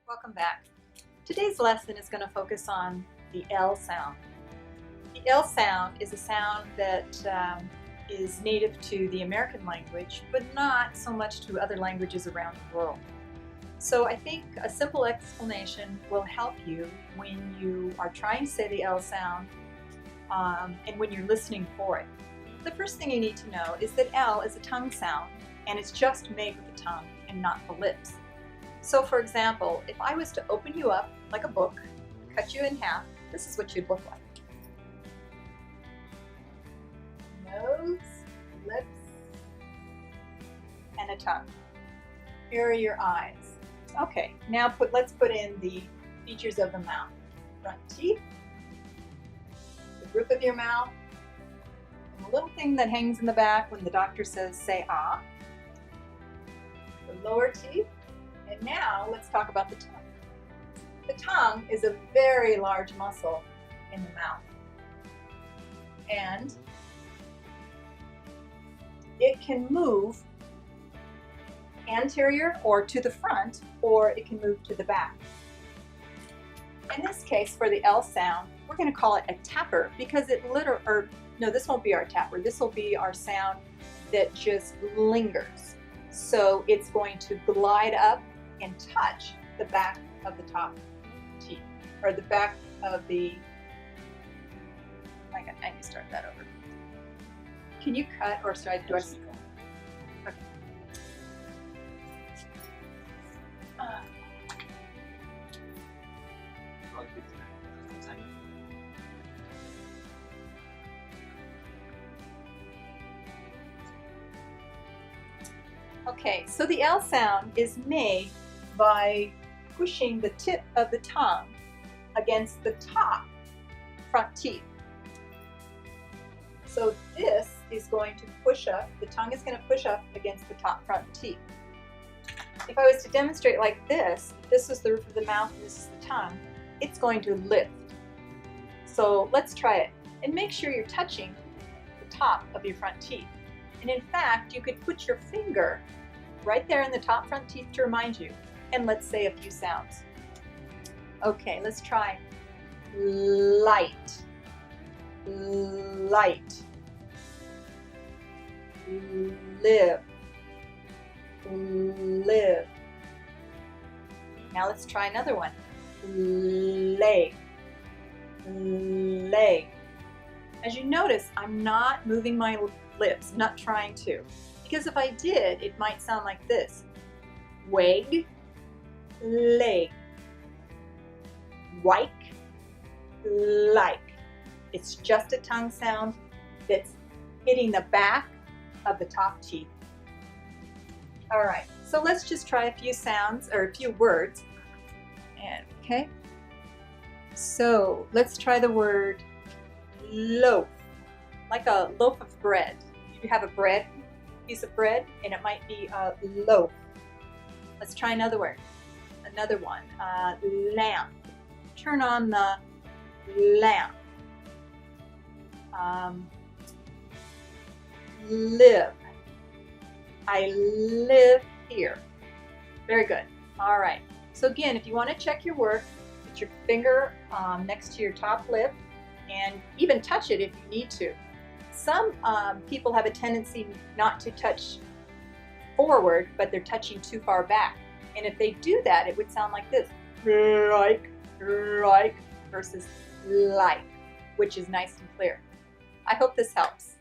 Welcome back. Today's lesson is going to focus on the L sound. The L sound is a sound that is native to the American language, but not so much to other languages around the world. So I think a simple explanation will help you when you are trying to say the L sound and when you're listening for it. The first thing you need to know is that L is a tongue sound, and it's just made with the tongue and not the lips. So for example, if I was to open you up like a book, cut you in half, this is what you'd look like. Nose, lips, and a tongue. Here are your eyes. Okay, now let's put in the features of the mouth. Front teeth, the roof of your mouth, and the little thing that hangs in the back when the doctor says, say ah. The lower teeth. And now let's talk about the tongue. The tongue is a very large muscle in the mouth. And it can move anterior or to the front, or it can move to the back. In this case, for the L sound, we're going to call it a tapper because it no, this won't be our tapper. This will be our sound that just lingers. So it's going to glide up and touch the back of the top teeth, or the back of the, I can start that over. Can you cut, or should I do it? Okay. Okay, so the L sound is made by pushing the tip of the tongue against the top front teeth. So this is going to push up, the tongue is going to push up against the top front teeth. If I was to demonstrate like this, this is the roof of the mouth and this is the tongue, it's going to lift. So let's try it. And make sure you're touching the top of your front teeth. And in fact, you could put your finger right there in the top front teeth to remind you. And let's say a few sounds. Okay, let's try light, light, live, live. Now let's try another one. Leg, leg. As you notice, I'm not moving my lips, I'm not trying to. Because if I did, it might sound like this. Weg, leg, wike, like. It's just a tongue sound that's hitting the back of the top teeth. All right, so let's just try a few sounds, or a few words. And okay, so let's try the word loaf, like a loaf of bread. You have a piece of bread, and it might be a loaf. Let's try another word. Another one, lamp. Turn on the lamp. Live. I live here. Very good. All right. So again, if you want to check your work, put your finger next to your top lip and even touch it if you need to. Some people have a tendency not to touch forward, but they're touching too far back. And if they do that, it would sound like this. Like versus like, which is nice and clear. I hope this helps.